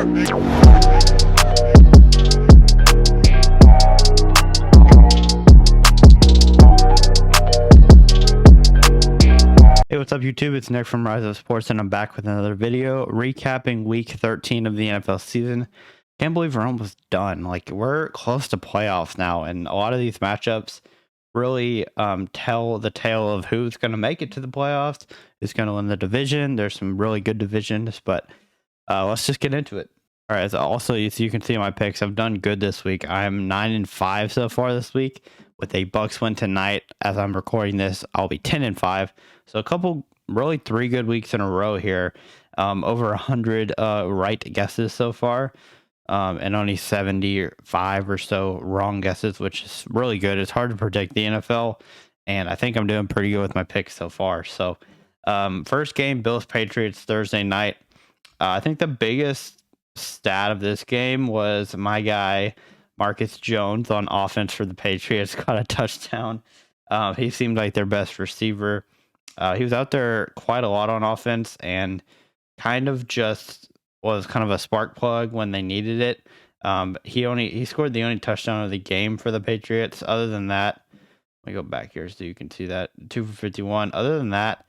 Hey, what's up YouTube? It's Nick from Rise of Sports, and I'm back with another video recapping week 13 of the NFL season. Can't believe we're almost done. Like, we're close to playoffs now, and a lot of these matchups really tell the tale of who's going to make it to the playoffs, who's going to win the division. There's some really good divisions, but let's just get into it. All right, so you can see my picks. I've done good this week. I'm 9-5 so far this week. With a Bucks win tonight, as I'm recording this, I'll be 10-5. So a couple, really 3 good weeks in a row here. Over 100 right guesses so far, and only 75 or so wrong guesses, which is really good. It's hard to predict the NFL, and I think I'm doing pretty good with my picks so far. So, first game, Bills Patriots Thursday night. I think the biggest stat of this game was my guy Marcus Jones on offense for the Patriots got a touchdown. He seemed like their best receiver. He was out there quite a lot on offense and kind of just was kind of a spark plug when they needed it. He scored the only touchdown of the game for the Patriots. Other than that, let me go back here so you can see that 2 for 51. Other than that,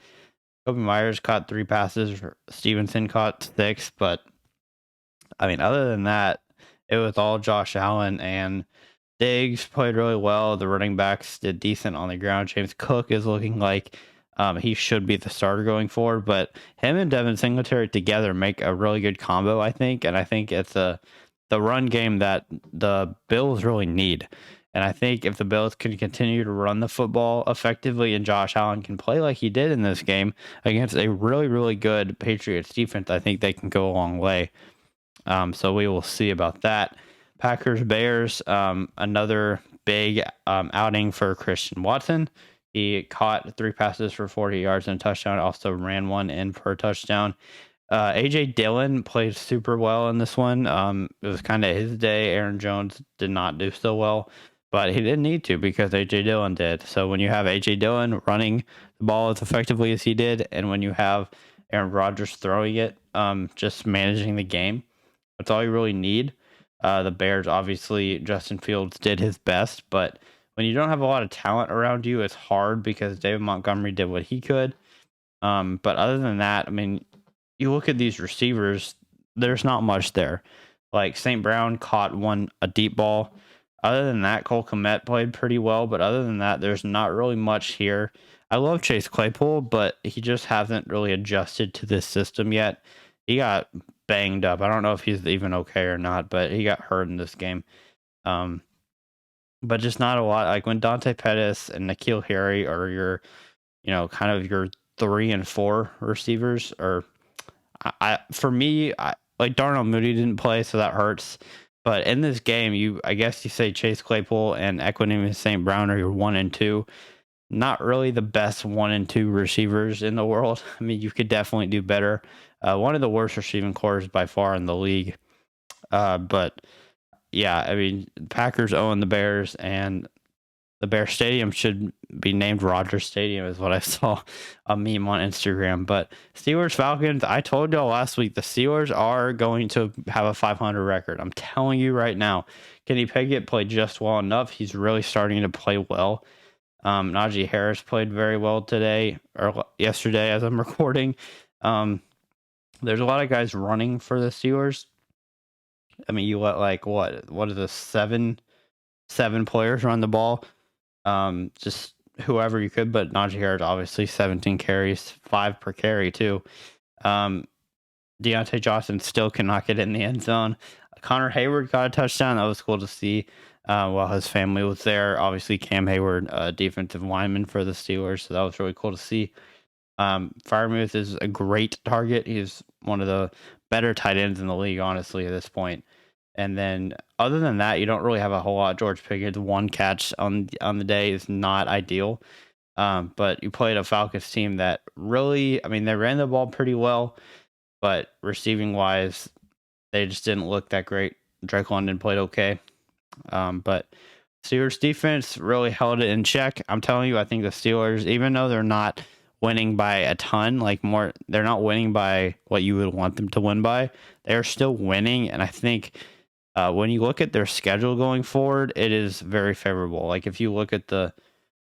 Kobe Myers caught 3 passes. Stevenson caught 6, but I mean, other than that, it was all Josh Allen, and Diggs played really well. The running backs did decent on the ground. James Cook is looking like he should be the starter going forward, but him and Devin Singletary together make a really good combo, I think. And I think it's the run game that the Bills really need. And I think if the Bills can continue to run the football effectively and Josh Allen can play like he did in this game against a really, really good Patriots defense, I think they can go a long way. So we will see about that. Packers Bears, another big outing for Christian Watson. He caught 3 passes for 40 yards and a touchdown. Also ran one in for a touchdown. AJ Dillon played super well in this one. It was kind of his day. Aaron Jones did not do so well, but he didn't need to because AJ Dillon did. So when you have AJ Dillon running the ball as effectively as he did, and when you have Aaron Rodgers throwing it, just managing the game, that's all you really need. The Bears, obviously, Justin Fields did his best, but when you don't have a lot of talent around you, it's hard because David Montgomery did what he could. But other than that, I mean, you look at these receivers, there's not much there. Like St. Brown caught a deep ball. Other than that, Cole Kmet played pretty well, but other than that, there's not really much here. I love Chase Claypool, but he just hasn't really adjusted to this system yet. He got banged up. I don't know if he's even okay or not, but he got hurt in this game. But just not a lot. Like when Dante Pettis and N'Keal Harry are your, kind of your 3 and 4 receivers, or for me, like Darnell Mooney didn't play, so that hurts. But in this game, I guess you say Chase Claypool and Equanimeous St. Brown are your 1 and 2. Not really the best 1 and 2 receivers in the world. I mean, you could definitely do better. One of the worst receiving cores by far in the league. But yeah, I mean, Packers own the Bears, and the Bear Stadium should be named Rogers Stadium, is what I saw a meme on Instagram. But Steelers Falcons, I told y'all last week, the Steelers are going to have a 500 record. I'm telling you right now. Kenny Pickett played just well enough. He's really starting to play well. Najee Harris played very well today or yesterday as I'm recording. There's a lot of guys running for the Steelers. I mean, you let what is this, seven players run the ball? Just whoever you could, but Najee Harris obviously 17 carries, 5 per carry too. Deontay Johnson still cannot get in the end zone. Connor Hayward got a touchdown. That was cool to see while his family was there. Obviously, Cam Hayward, defensive lineman for the Steelers, so that was really cool to see. Freiermuth is a great target. He's one of the better tight ends in the league, honestly, at this point. And then, other than that, you don't really have a whole lot. George Pickett's 1 catch on the day is not ideal. But you played a Falcons team that really, I mean, they ran the ball pretty well, but receiving wise, they just didn't look that great. Drake London played okay. But Steelers defense really held it in check. I'm telling you, I think the Steelers, even though they're not winning by a ton, like more. They're not winning by what you would want them to win by. They're still winning, and I think when you look at their schedule going forward, it is very favorable. Like if you look at the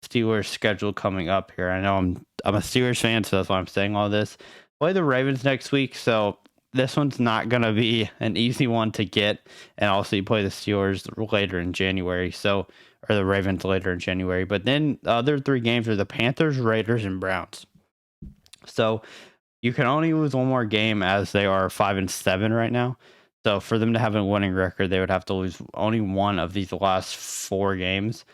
Steelers schedule coming up here, I know I'm a Steelers fan, so that's why I'm saying all this. Play the Ravens next week, so this one's not gonna be an easy one to get. And also, you play the Steelers later in January, so or the Ravens later in January. But then the other three games are the Panthers, Raiders, and Browns. So you can only lose one more game as they are 5-7 right now. So for them to have a winning record, they would have to lose only one of these last four games.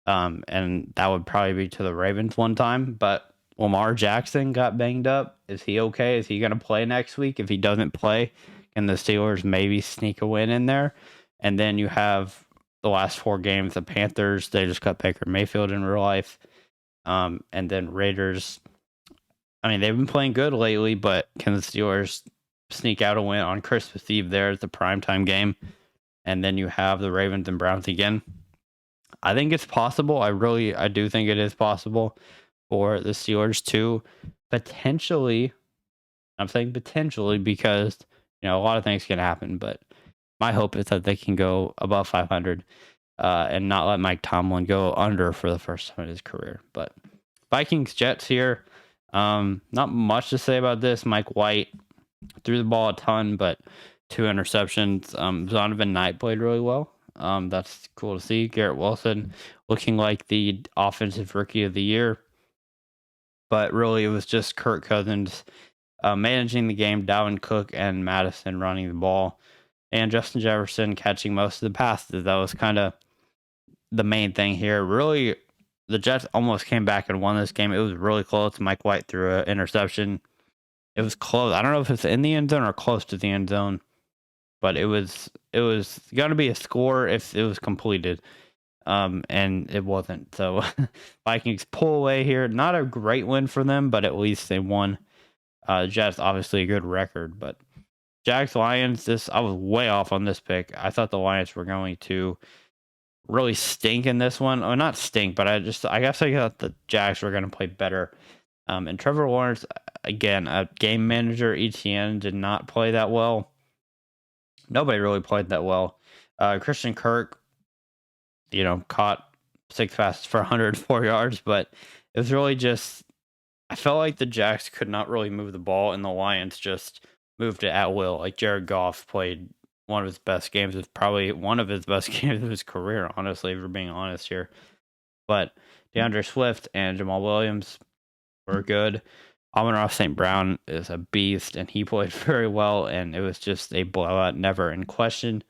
And that would probably be to the Ravens one time. But Lamar Jackson got banged up. Is he okay? Is he going to play next week? If he doesn't play, can the Steelers maybe sneak a win in there? And then you have the last four games, the Panthers, they just cut Baker Mayfield in real life. And then Raiders, I mean, they've been playing good lately, but can the Steelers sneak out a win on Christmas Eve there at the primetime game? And then you have the Ravens and Browns again. I think it's possible. I do think it is possible for the Steelers to potentially, I'm saying potentially because, a lot of things can happen, but my hope is that they can go above 500 and not let Mike Tomlin go under for the first time in his career. But Vikings Jets here. Not much to say about this. Mike White threw the ball a ton, but 2 interceptions. Zonovan Knight played really well. That's cool to see. Garrett Wilson looking like the offensive rookie of the year. But really, it was just Kirk Cousins managing the game, Dalvin Cook and Madison running the ball, and Justin Jefferson catching most of the passes. That was kind of the main thing here. Really, the Jets almost came back and won this game. It was really close. Mike White threw an interception. It was close. I don't know if it's in the end zone or close to the end zone, but it was going to be a score if it was completed, and it wasn't. So Vikings pull away here. Not a great win for them, but at least they won. Jets obviously a good record, but Jags Lions. I was way off on this pick. I thought the Lions were going to really stink in this one. Or not stink, but I guess I thought the Jags were going to play better. And Trevor Lawrence, again, a game manager, ETN did not play that well. Nobody really played that well. Christian Kirk, caught 6 passes for 104 yards, but it was really just, I felt like the Jags could not really move the ball, and the Lions just moved it at will. Like Jared Goff played one of his best games. It's probably one of his best games of his career, honestly, if we're being honest here. But DeAndre Swift and Jamal Williams were good. Amon-Ra St. Brown is a beast, and he played very well, and it was just a blowout, never in question.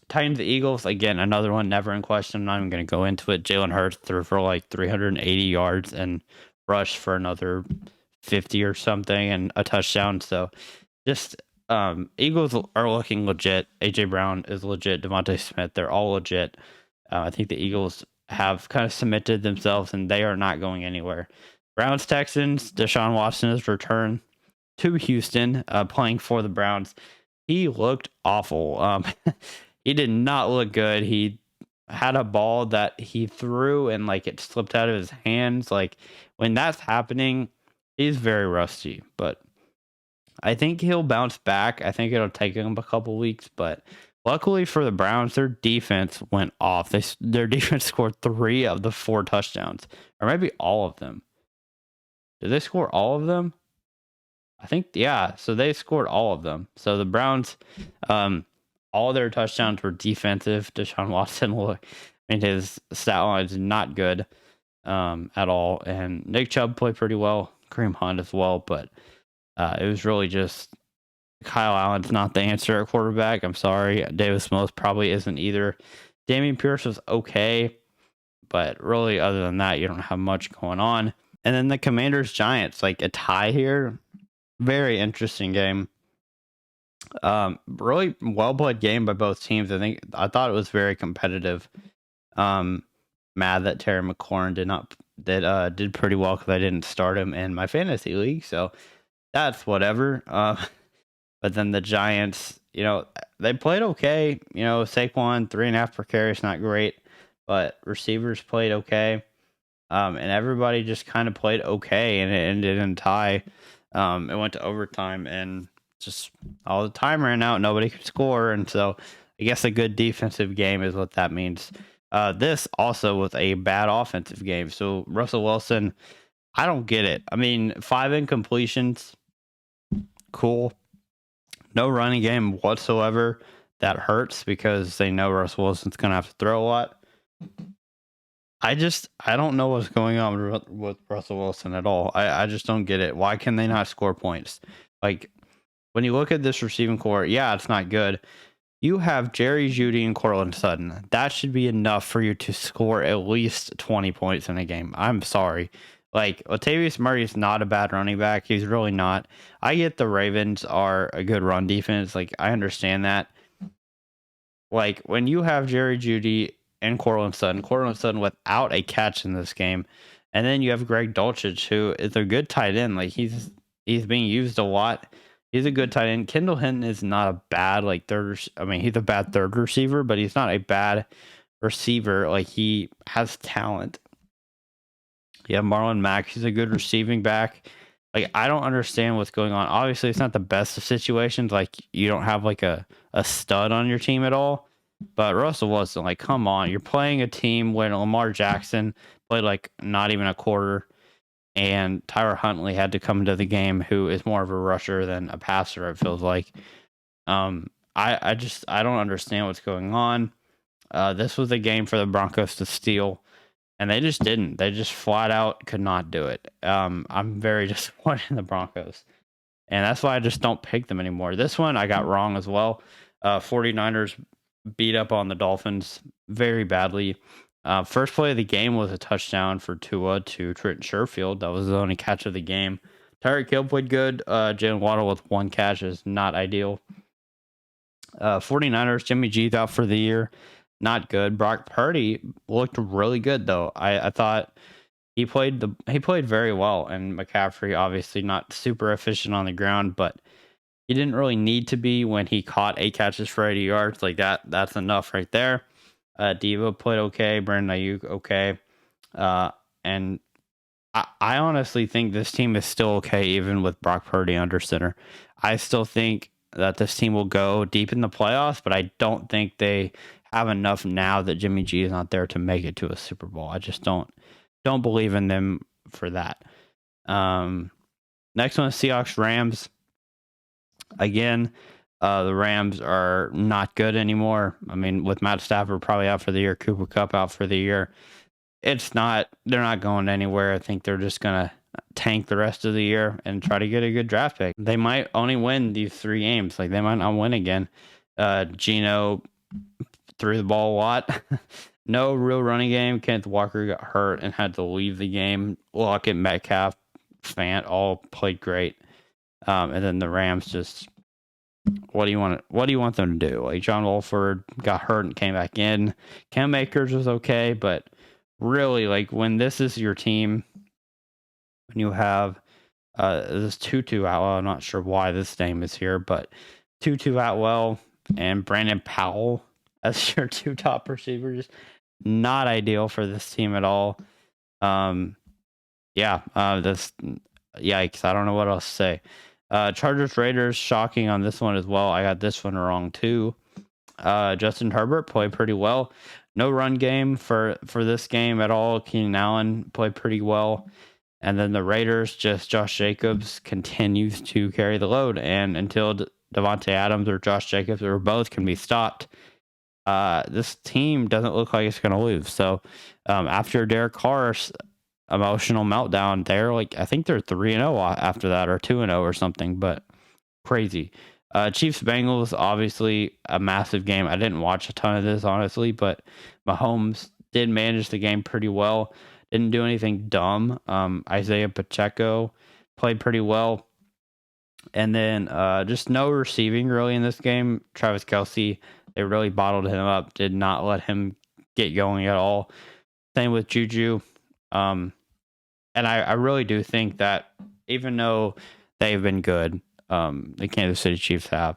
Titans, the Eagles, again, another one never in question. I'm not even going to go into it. Jalen Hurts threw for like 380 yards and rushed for another 50 or something and a touchdown. So just Eagles are looking legit. A.J. Brown is legit. Devontae Smith, they're all legit. I think the Eagles have kind of cemented themselves, and they are not going anywhere. Browns, Texans, Deshaun Watson has returned to Houston, playing for the Browns. He looked awful. He did not look good. He had a ball that he threw and like it slipped out of his hands. Like when that's happening, he's very rusty, but I think he'll bounce back. I think it'll take him a couple weeks, but luckily for the Browns, their defense went off. Their defense scored 3 of the 4 touchdowns, or maybe all of them. Did they score all of them? I think, yeah. So they scored all of them. So the Browns, all their touchdowns were defensive. Deshaun Watson, his stat line is not good at all. And Nick Chubb played pretty well. Kareem Hunt as well. But it was really just Kyle Allen's not the answer at quarterback. I'm sorry. Davis Mills probably isn't either. Dameon Pierce was okay. But really, other than that, you don't have much going on. And then the Commanders Giants, like a tie here. Very interesting game. Really well played game by both teams. I thought it was very competitive. Mad that Terry McLaurin did pretty well because I didn't start him in my fantasy league, so that's whatever. But then the Giants, they played okay. Saquon 3.5 per carry is not great, but receivers played okay. And everybody just kind of played okay, and it ended in tie. It went to overtime, and just all the time ran out. Nobody could score, and so I guess a good defensive game is what that means. This also was a bad offensive game. So Russell Wilson, I don't get it. I mean, 5 incompletions, cool. No running game whatsoever. That hurts because they know Russell Wilson's gonna have to throw a lot. I don't know what's going on with Russell Wilson at all. I just don't get it. Why can they not score points? Like when you look at this receiving core, yeah, it's not good. You have Jerry Jeudy and Cortland Sutton. That should be enough for you to score at least 20 points in a game. I'm sorry. Like Latavius Murray is not a bad running back. He's really not. I get the Ravens are a good run defense. Like I understand that. Like when you have Jerry Jeudy and Cortland Sutton without a catch in this game, and then you have Greg Dulcich, who is a good tight end. Like he's being used a lot. He's a good tight end. Kendall Hinton is not a bad like third. I mean, he's a bad third receiver, but he's not a bad receiver. Like he has talent. Yeah, Marlon Mack, he's a good receiving back. Like I don't understand what's going on. Obviously, it's not the best of situations. Like you don't have like a stud on your team at all. But Russell Wilson, like, come on, you're playing a team when Lamar Jackson played like not even a quarter, and Tyler Huntley had to come into the game, who is more of a rusher than a passer. It feels like. I don't understand what's going on. This was a game for the Broncos to steal, and they just didn't. They just flat out could not do it. I'm very disappointed in the Broncos, and that's why I just don't pick them anymore. This one I got wrong as well. 49ers beat up on the Dolphins very badly. First play of the game was a touchdown for Tua to Trenton Sherfield. That was the only catch of the game. Tyreek Hill played good. Jalen Waddle with 1 catch is not ideal. 49ers, Jimmy G's out for the year. Not good. Brock Purdy looked really good though. I thought he played very well, and McCaffrey obviously not super efficient on the ground, but he didn't really need to be when he caught 8 catches for 80 yards. Like that's enough right there. Devo played okay. Brandon Ayuk okay. And I honestly think this team is still okay even with Brock Purdy under center. I still think that this team will go deep in the playoffs, but I don't think they have enough now that Jimmy G is not there to make it to a Super Bowl. I just don't believe in them for that. Next one is Seahawks Rams. Again, the Rams are not good anymore. I mean, with Matt Stafford probably out for the year, Cooper Kupp out for the year, they're not going anywhere. I think they're just going to tank the rest of the year and try to get a good draft pick. They might only win these 3 games. Like they might not win again. Geno threw the ball a lot. No real running game. Kenneth Walker got hurt and had to leave the game. Lockett, Metcalf, Fant all played great. And then the Rams just, what do you want them to do? Like John Wolford got hurt and came back in. Cam Akers was okay, but really, like when this is your team, when you have this Tutu Atwell, I'm not sure why this name is here, but Tutu Atwell and Brandon Powell as your 2 top receivers, not ideal for this team at all. This yikes. I don't know what else to say. Chargers Raiders, shocking on this one as well. I got this one wrong too. Justin Herbert played pretty well. No run game for this game at all. Keenan Allen played pretty well. And then the Raiders, just Josh Jacobs continues to carry the load. And until Devontae Adams or Josh Jacobs or both can be stopped, this team doesn't look like it's going to lose. So after Derek Carr's emotional meltdown, they're like, I think they're 3-0 after that, or 2-0 or something, but crazy. Chiefs Bengals, obviously a massive game. I didn't watch a ton of this, honestly, but Mahomes did manage the game pretty well. Didn't do anything dumb. Isaiah Pacheco played pretty well. And then just no receiving really in this game. Travis Kelce, they really bottled him up, did not let him get going at all. Same with Juju. And I really do think that even though they've been good, the Kansas City Chiefs have,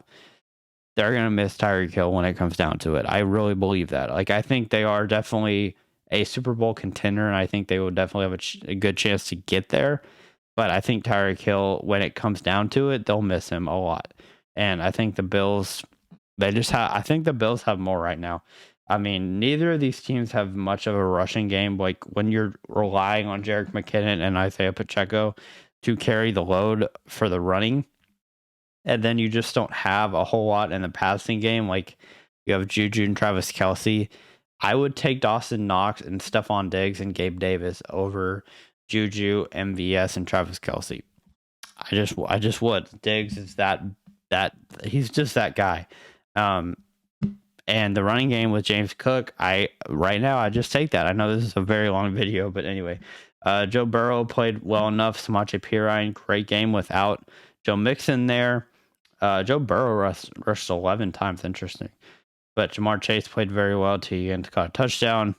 they're going to miss Tyreek Hill when it comes down to it. I really believe that. Like, I think they are definitely a Super Bowl contender, and I think they will definitely have a good chance to get there. But I think Tyreek Hill, when it comes down to it, they'll miss him a lot. And I think the Bills, I think the Bills have more right now. I mean, neither of these teams have much of a rushing game. Like when you're relying on Jerick McKinnon and Isaiah Pacheco to carry the load for the running, and then you just don't have a whole lot in the passing game. Like you have Juju and Travis Kelce. I would take Dawson Knox and Stephon Diggs and Gabe Davis over Juju, MVS, and Travis Kelce. I just would. Diggs is that he's just that guy. And the running game with James Cook, right now I just take that. I know this is a very long video, but anyway, Joe Burrow played well enough. Samaje Perine, great game without Joe Mixon there. Joe Burrow rushed 11 times. Interesting. But Jamar Chase played very well till he caught a touchdown.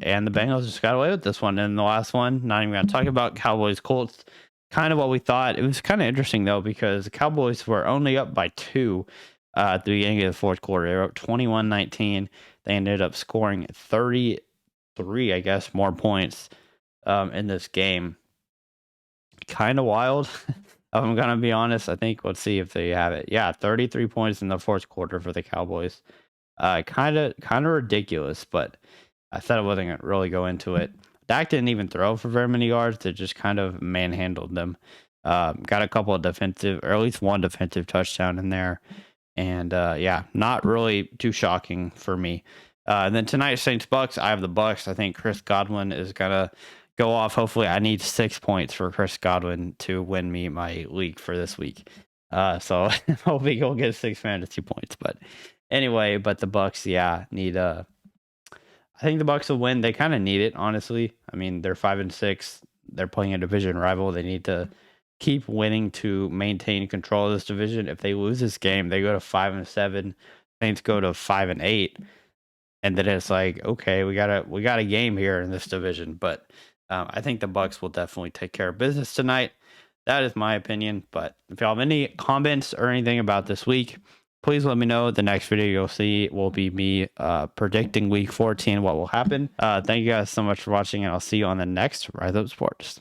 And the Bengals just got away with this one. And the last one, not even going to talk about Cowboys Colts. Kind of what we thought. It was kind of interesting, though, because the Cowboys were only up by 2 at the beginning of the fourth quarter. They were up 21-19. They ended up scoring 33, I guess, more points in this game. Kind of wild. I'm going to be honest. I think, let's see if they have it. Yeah, 33 points in the fourth quarter for the Cowboys. Kind of ridiculous, but I said I wasn't going to really go into it. Dak didn't even throw for very many yards. They just kind of manhandled them. Got a couple of defensive, or at least one defensive touchdown in there. And yeah, not really too shocking for me. And then tonight, Saints Bucks. I have the Bucks. I think Chris Godwin is going to go off. Hopefully, I need 6 points for Chris Godwin to win me my league for this week. So hopefully he'll get 6 fantasy points. But anyway, but the Bucks, yeah, need I think the Bucks will win. They kind of need it, honestly. I mean, they're 5-6. They're playing a division rival. They need to keep winning to maintain control of this division. If they lose this game, they go to 5-7. Saints go to 5-8, and then it's like, okay, we got a game here in this division. But I think the Bucks will definitely take care of business tonight. That is my opinion. But if y'all have any comments or anything about this week, please let me know. The next video you'll see will be me predicting week 14, what will happen. Thank you guys so much for watching, and I'll see you on the next Rise Up Sports.